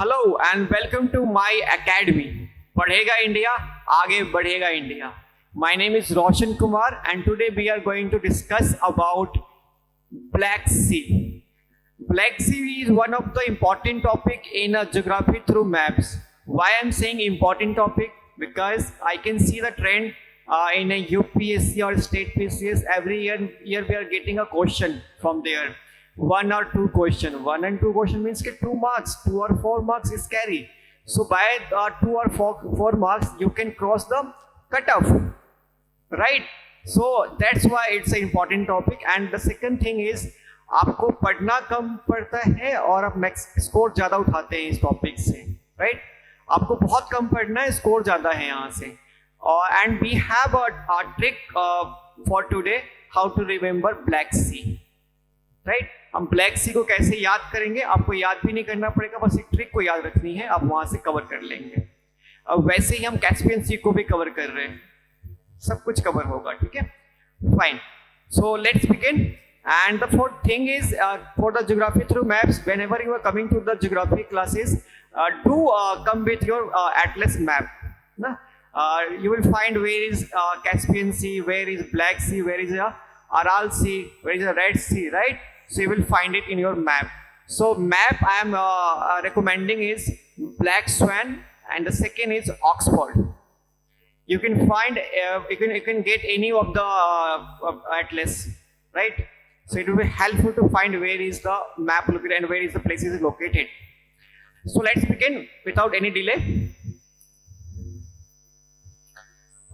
Hello and welcome to my academy. पढ़ेगा India, आगे बढ़ेगा India. My name is Roshan Kumar and today we are going to discuss about Black Sea. Black Sea is one of the important topic in geography through maps. Why I'm saying important topic? Because I can see the trend in a UPSC or state PCS. Every year we are getting a question from there. One or two question. One and two question means that 2 marks, 2 or 4 marks is carry. So by 2 or 4 marks you can cross the cutoff, right? So that's why it's an important topic. And the second thing is आपको पढ़ना कम पड़ता है और आप max score ज़्यादा उठाते हैं इस टॉपिक से, राइट? आपको बहुत कम पढ़ना है, स्कोर ज़्यादा है यहाँ से। And we have a trick for today, how to remember Black Sea, right? हम ब्लैक सी को कैसे याद करेंगे, आपको याद भी नहीं करना पड़ेगा, बस एक ट्रिक को याद रखनी है, आप वहाँ से कवर कर लेंगे। वैसे ही हम कैस्पियन सी को भी कवर कर रहे हैं, सब कुछ कवर होगा, ठीक है? Fine, so let's begin. And the fourth thing is for the geography through maps, whenever you are coming to the geography classes, do come with your atlas map. You will find where is Caspian Sea, where is Black Sea, where is Aral Sea, where is the Red Sea, right? So you will find it in your map. So map I am recommending is Black Swan, and the second is Oxford. You can find you can get any of the atlas, right? So it will be helpful to find where is the map located and where is the place is located. So let's begin without any delay.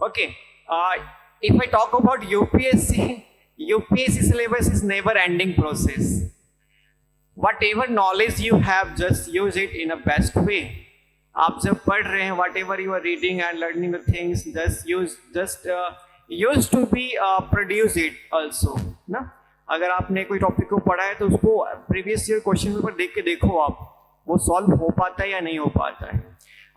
Okay, if I talk about UPSC, UPSC syllabus is never ending process. Whatever knowledge you have, just use it in a best way. आप जब पढ़ रहे हैं, whatever you are reading and learning the things, just use to be produce it also, ना? अगर आपने कोई topic को पढ़ा है तो उसको प्रीवियस ईयर क्वेश्चन पेपर देख के देखो आप, वो सॉल्व हो पाता है या नहीं हो पाता है।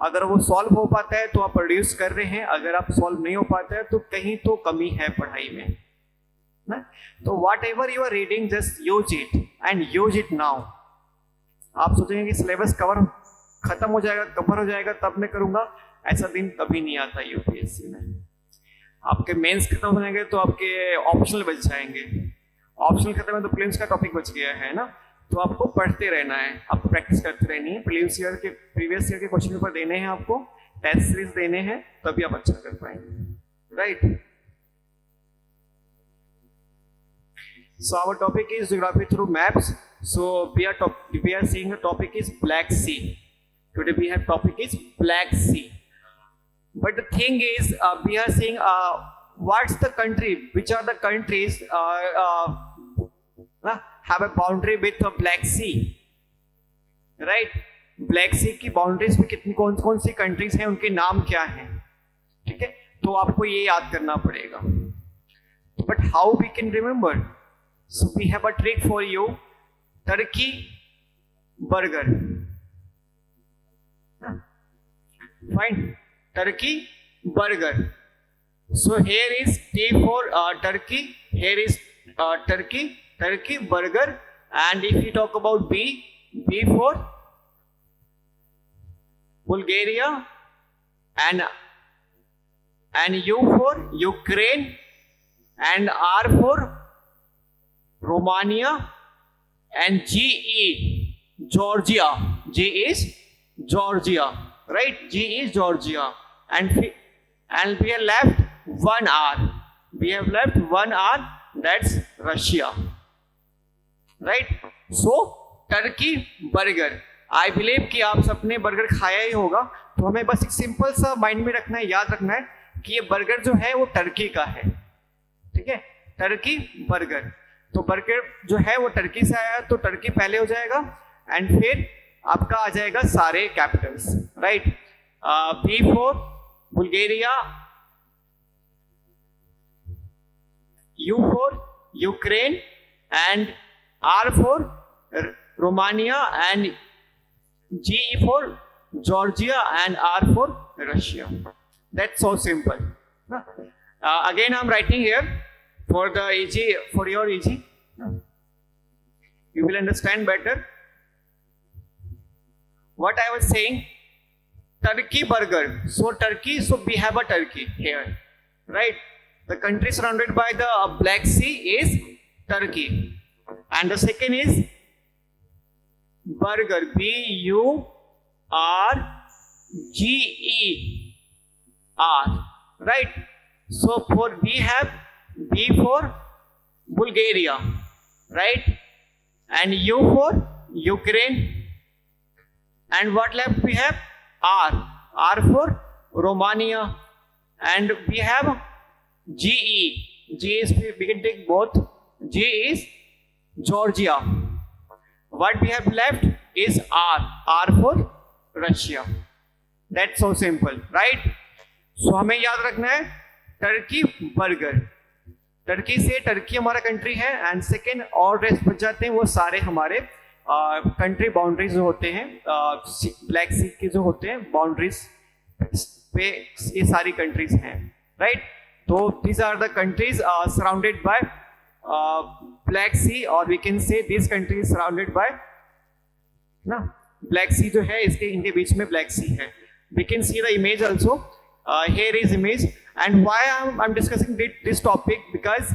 अगर वो सॉल्व हो पाता है तो आप प्रोड्यूस कर रहे हैं, अगर आप सॉल्व नहीं हो पाता है तो कहीं तो कमी है पढ़ाई में, ना? तो whatever you are reading, just use it and use it now. आप सोचेंगे कि सिलेबस कवर खत्म हो जाएगा, कवर हो जाएगा तब मैं करूंगा, ऐसा दिन कभी नहीं आता यूपीएससी में। आपके मेंस खत्म हो जाएंगे तो आपके ऑप्शनल बच जाएंगे, ऑप्शनल खत्म है तो प्रीलिम्स का टॉपिक बच गया है ना। तो आपको पढ़ते रहना है, आपको प्रैक्टिस करते रहनी है। प्रीवियस ईयर के क्वेश्चन पेपर देने हैं, आपको टेस्ट सीरीज देने हैं, तभी आप अच्छा कर पाएंगे, right? So our topic is geography through maps. So we are seeing the topic is Black Sea. Today we have topic is Black Sea, but the thing is we are seeing what's the country, which are the countries have a boundary with the Black Sea, right? Black Sea की boundaries में कितनी कौन सी countries हैं, उनके नाम क्या हैं, ठीक है? तो आपको ये याद करना पड़ेगा। But how we can remember? So we have a trick for you, Turkey burger, fine, Turkey burger. So here is T for Turkey, here is Turkey burger, and if you talk about B for Bulgaria, and U for Ukraine, and R for Romania, and Georgia. G is Georgia, right? G is Georgia, and we are left 1 R. We have left 1 R, that's Russia, right? So Turkey burger, I believe कि आप सबने burger खाया ही होगा, तो हमें बस एक simple सा माइंड में रखना है, याद रखना है कि ये बर्गर जो है वो टर्की का है, ठीक है? टर्की बर्गर, तो बर्गर जो है वो टर्की से आया, तो टर्की पहले हो जाएगा एंड फिर आपका आ जाएगा सारे capitals, right? B for Bulgaria, U for Ukraine, and R for Romania, and G for Georgia, and R for Russia. That's so simple. Again, I'm writing here for the easy, for your easy. You will understand better. what I was saying, Turkey burger. So Turkey, so we have a Turkey here, right? The country surrounded by the Black Sea is Turkey, and the second is burger, Burger, right? So for we have B for Bulgaria, right? And U for Ukraine, and what left we have R for Romania, and we have G is, we can take both. G is Georgia. What we have left is R for Russia. That's so simple, right? So हमें याद रखना है Turkey burger, Turkey से Turkey हमारा country है, and second और rest बच जाते हैं वो सारे हमारे कंट्री बाउंड्रीज जो होते हैं, ब्लैक सी के जो होते हैं बाउंड्रीज पे ये सारी कंट्रीज हैं, राइट? तो these are the countries surrounded by Black Sea, or we can say these countries surrounded by ना Black Sea जो है, इसके इनके बीच में Black Sea है. We can see the image also. Here is image, and why I'm discussing this topic, because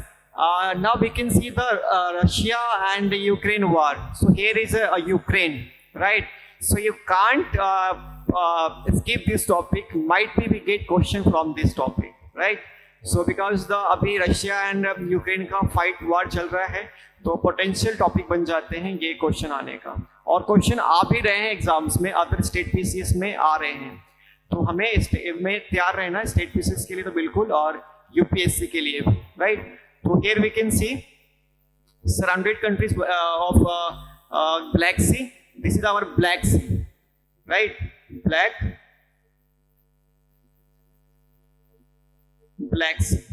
now we can see the Russia and the Ukraine war. So here is a Ukraine, right? So you can't skip this topic. Might be we get question from this topic, right? So because the अभी Russia and Ukraine का fight वार चल रहा है, तो potential topic बन जाते हैं ये क्वेश्चन आने का, और क्वेश्चन आ भी रहे हैं एग्जाम्स में, अदर स्टेट पीसीएस में आ रहे हैं. तो हमें में तैयार रहना स्टेट पीसीएस के लिए तो बिल्कुल, और यूपीएससी के लिए भी, राइट? तो here we can see surrounded countries of Black Sea. This is our Black Sea, right? Black Sea.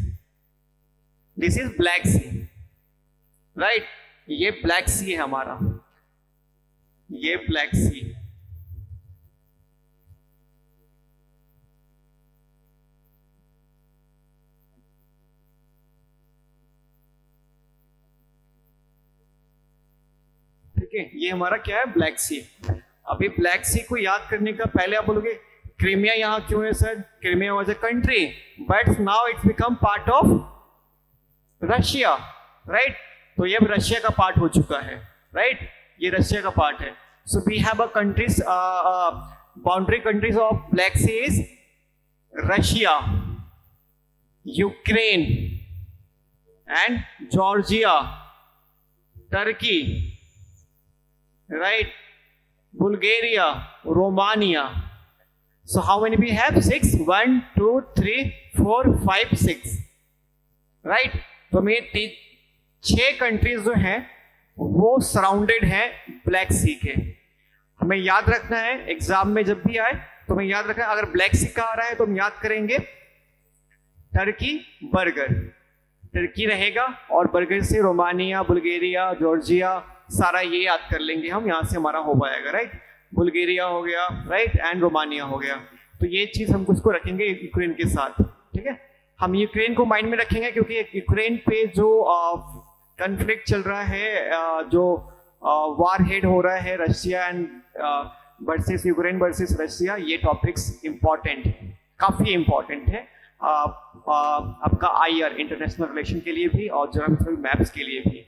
This is Black Sea, right? ये Black Sea है हमारा, ये Black Sea. ठीक है, ये हमारा क्या है? ब्लैक सी. अभी ब्लैक सी को याद करने का पहले आप बोलोगे क्रीमिया यहाँ क्यों है sir? Crimea was a country, but now it's become part of Russia, right? तो ये रशिया का पार्ट हो चुका है, राइट? ये रशिया का पार्ट है. So we have a countries, boundary countries of Black Sea is Russia, Ukraine and Georgia, Turkey, right? Bulgaria, Romania. So how many we have? 6. 1, 2, 3, 4, 5, 6. Right? तो मेरे 6 कंट्रीज जो हैं वो सराउंडेड हैं ब्लैक सी के. हमें याद रखना है एग्जाम में जब भी आए तो हमें याद रखना है, अगर ब्लैक सी का आ रहा है तो हम याद करेंगे टर्की बर्गर, टर्की रहेगा, और बर्गर से रोमानिया, बुल्गारिया, जॉर्जिया सारा ये याद कर लेंगे हम, यहाँ से हमारा हो पाएगा, राइट? बुल्गारिया हो गया, राइट? एंड रोमानिया हो गया. तो ये चीज हम उसको रखेंगे यूक्रेन के साथ, ठीक है? हम यूक्रेन को माइंड में रखेंगे क्योंकि यूक्रेन पे जो कॉन्फ्लिक्ट चल रहा है, जो वार हेड हो रहा है Russia and versus Ukraine versus Russia, ये टॉपिक्स इंपॉर्टेंट है, काफी इंपॉर्टेंट है आपका IR इंटरनेशनल रिलेशन के लिए भी और ज्योग्राफिकल मैप्स के लिए भी.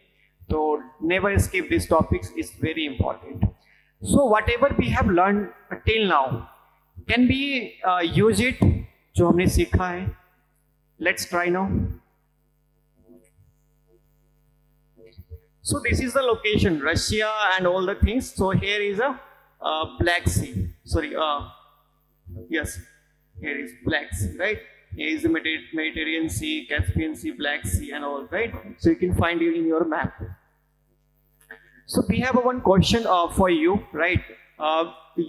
तो never skip this topics, is very important. So whatever we have learned till now, can we use it? जो हमने सीखा है, let's try now. So this is the location, Russia and all the things. So here is a Black Sea. Sorry, yes, here is Black Sea, right? Here is the Mediterranean Sea, Caspian Sea, Black Sea, and all, right? So you can find it in your map. So we have one question for you, right?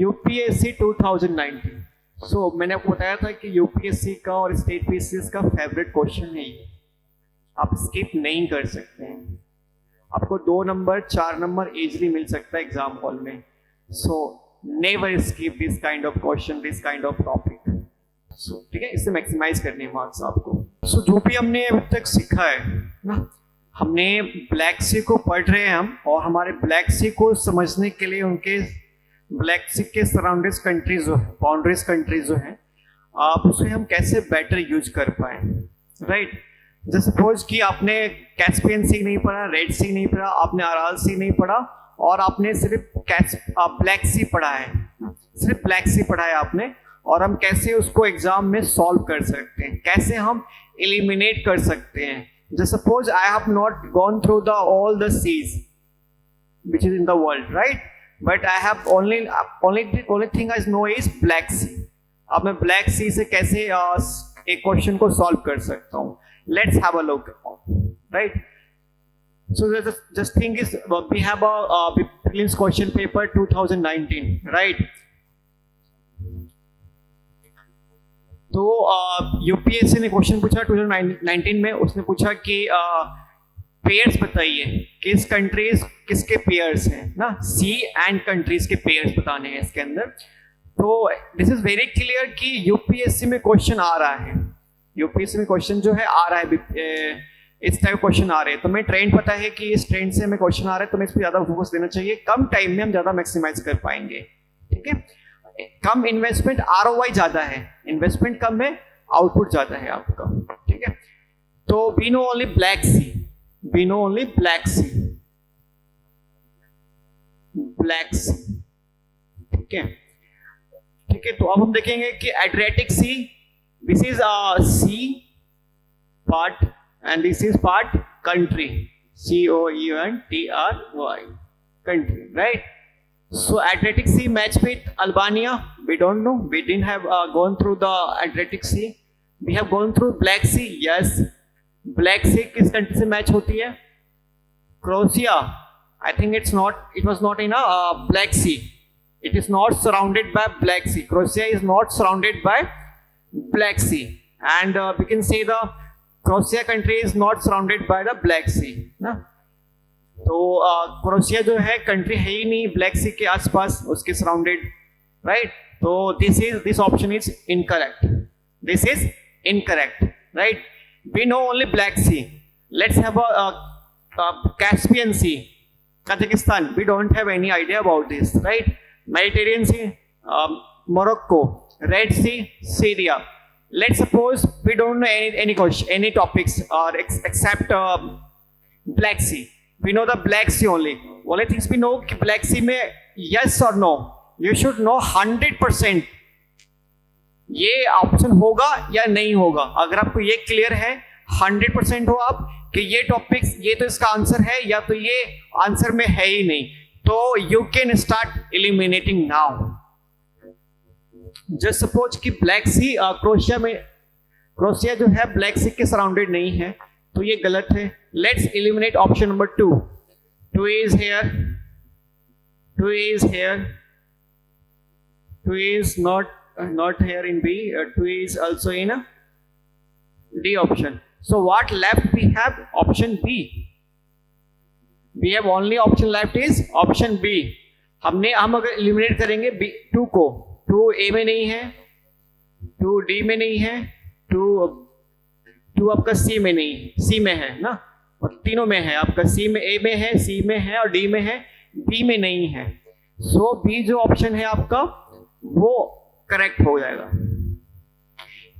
UPSC 2019. So मैंने आपको बताया था कि UPSC का और state PCS का favourite question है ये, आप स्किप नहीं कर सकते हैं. आपको 2 नंबर 4 नंबर इजीली मिल सकता है एग्जाम हॉल में. So never skip this kind of question, this kind of topic. So ठीक है, इससे मैक्सिमाइज करने मार्क्स आपको. सो जो भी हमने अभी तक सीखा है ना, हमने ब्लैक सी को पढ़ रहे हैं हम, और हमारे ब्लैक सी को समझने के लिए उनके ब्लैक सी के सराउंडेड कंट्रीज जो है, बाउंड्रीज कंट्रीज जो है, आप उसे हम कैसे बेटर यूज कर पाए, राइट। जैसे सपोज कि आपने कैस्पियन सी नहीं पढ़ा, रेड सी नहीं पढ़ा, आपने अराल सी नहीं पढ़ा, और आपने सिर्फ ब्लैक सी पढ़ा है, सिर्फ ब्लैक सी पढ़ा है आपने, और हम कैसे उसको एग्जाम में सॉल्व कर सकते हैं, कैसे हम एलिमिनेट कर सकते हैं। जैसे suppose I have not gone through the all the seas which is in the world, right? But I have only thing I know is Black Sea. अब मैं Black Sea से कैसे एक क्वेश्चन को सॉल्व कर सकता हूँ? Let's have a look, right? So just think is we have a prelims question paper 2019, right? तो यूपीएससी ने क्वेश्चन पूछा 2019 में, उसने पूछा कि पेयर्स बताइए, किस कंट्रीज किसके पेयर्स हैं ना, सी एंड कंट्रीज के पेयर्स बताने हैं इसके अंदर। तो दिस इज वेरी क्लियर कि यूपीएससी में क्वेश्चन आ रहा है, यूपीएससी में क्वेश्चन जो है आ रहा है, इस टाइप क्वेश्चन आ रहे हैं। तो मैं ट्रेंड पता है कि इस ट्रेंड से हमें क्वेश्चन आ रहा है, तो मैं इस पर ज्यादा फोकस देना चाहिए, कम टाइम में हम ज्यादा मैक्सिमाइज कर पाएंगे, ठीक है। कम इन्वेस्टमेंट, आरओआई ज्यादा है, इन्वेस्टमेंट कम है, आउटपुट ज्यादा है आपका, ठीक है। तो we know only Black Sea, we know only Black Sea, Black Sea, ठीक है, ठीक है। तो अब हम देखेंगे कि Adriatic Sea, this is a sea part and this is part country, COUNTRY, country, right? So Adriatic Sea match with Albania, we don't know, we didn't have gone through the Adriatic Sea. We have gone through Black Sea, yes. Black Sea किस country से match होती है? Croatia. I think it was not in a Black Sea, it is not surrounded by Black Sea, Croatia is not surrounded by Black Sea, and we can say the Croatia country is not surrounded by the Black Sea ना। तो Croatia जो है country है ही नहीं black सी के आसपास, उसके surrounded, right. तो this option is incorrect, this is incorrect, right. We know only Black Sea. Let's have a Caspian Sea, Kazakhstan. We don't have any idea about this, right? Mediterranean Sea, Morocco, Red Sea, Syria. Let's suppose we don't know any topics or except Black Sea. We know the Black Sea only. Only things we know कि Black Sea में yes or no. You should know 100%. ये option होगा या नहीं होगा। अगर आपको ये क्लियर है 100% हो आप कि ये टॉपिक्स, ये तो इसका आंसर है या तो ये आंसर में है ही नहीं, तो you can start eliminating now. Just suppose कि ब्लैक सी क्रोएशिया जो है ब्लैक सी के सराउंडेड नहीं है, तो ये गलत है। Let's eliminate option number 2। 2 is here, 2 is here, 2 is not here in B, 2 is also in a D option. So what left we have? Option B. We have only option left is option B. हम अगर eliminate करेंगे 2 को, 2 A में नहीं है, 2 D में नहीं है, 2 आपका C में नहीं, C में है ना, और तीनों में है आपका, C में, A में है, C में है और D में है, B में नहीं है। So B जो ऑप्शन है आपका वो करेक्ट हो जाएगा,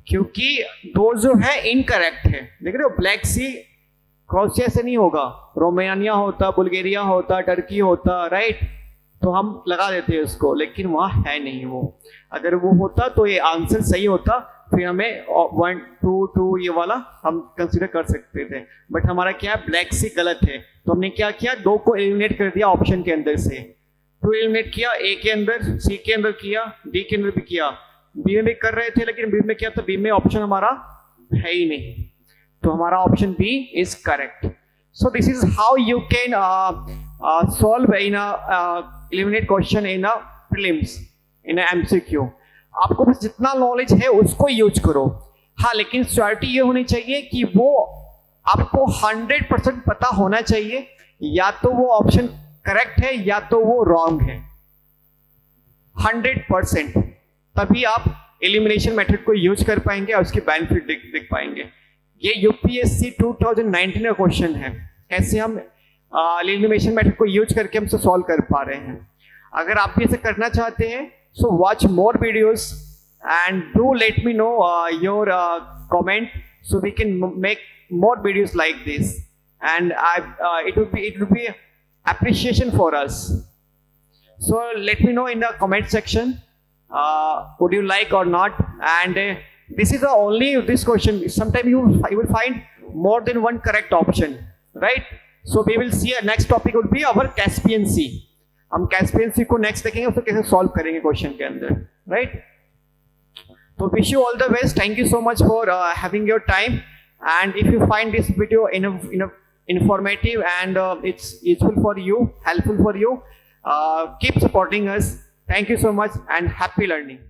क्योंकि दो जो है इनकरेक्ट है। देख रहे हो, ब्लैक सी क्रोएशिया से नहीं होगा, रोमानिया होता, बुल्गारिया होता, टर्की होता, राइट। तो हम लगा देते हैं उसको, लेकिन वहाँ है नहीं वो। अगर वो होता तो ये आंसर सही होता, फिर हमें 1 2 2 ये वाला हम कंसीडर कर सकते थे। बट हमारा क्या है, ब्लैक सी गलत है, तो हमने क्या किया, 2 को एलिमिनेट कर दिया ऑप्शन के अंदर से। 2 एलिमिनेट किया, ए के अंदर, सी के अंदर किया, डी के अंदर भी किया, बी में भी कर रहे थे, लेकिन बी में किया तो बी में ऑप्शन हमारा है ही नहीं, तो हमारा option B is correct. So this is how you can solve in eliminate question in prelims, in MCQ. आपको बस जितना नॉलेज है उसको यूज करो। हाँ, लेकिन श्योरिटी ये होनी चाहिए कि वो आपको 100% पता होना चाहिए, या तो वो ऑप्शन करेक्ट है या तो वो रॉन्ग है, 100%। तभी आप एलिमिनेशन मेथड को यूज कर पाएंगे और उसकी बेनिफिट देख पाएंगे। ये यूपीएससी 2019 का क्वेश्चन है, कैसे हम एलिमिनेशन मेथड को यूज करके हमसे सॉल्व कर पा रहे हैं। अगर आप भी ऐसे करना चाहते हैं, so watch more videos and do let me know your comment so we can make more videos like this, and it would be appreciation for us. So let me know in the comment section would you like or not, and this is the only this question. Sometimes you will find more than one correct option, right? So we will see next topic would be our Caspian Sea. हम Caspian सी को next देखेंगे, उसको कैसे solve करेंगे question के अंदर, right? तो wish you all the best. Thank you so much for having your time, and if you find this video informative and it's useful for you, helpful for you, keep supporting us. Thank you so much and happy learning.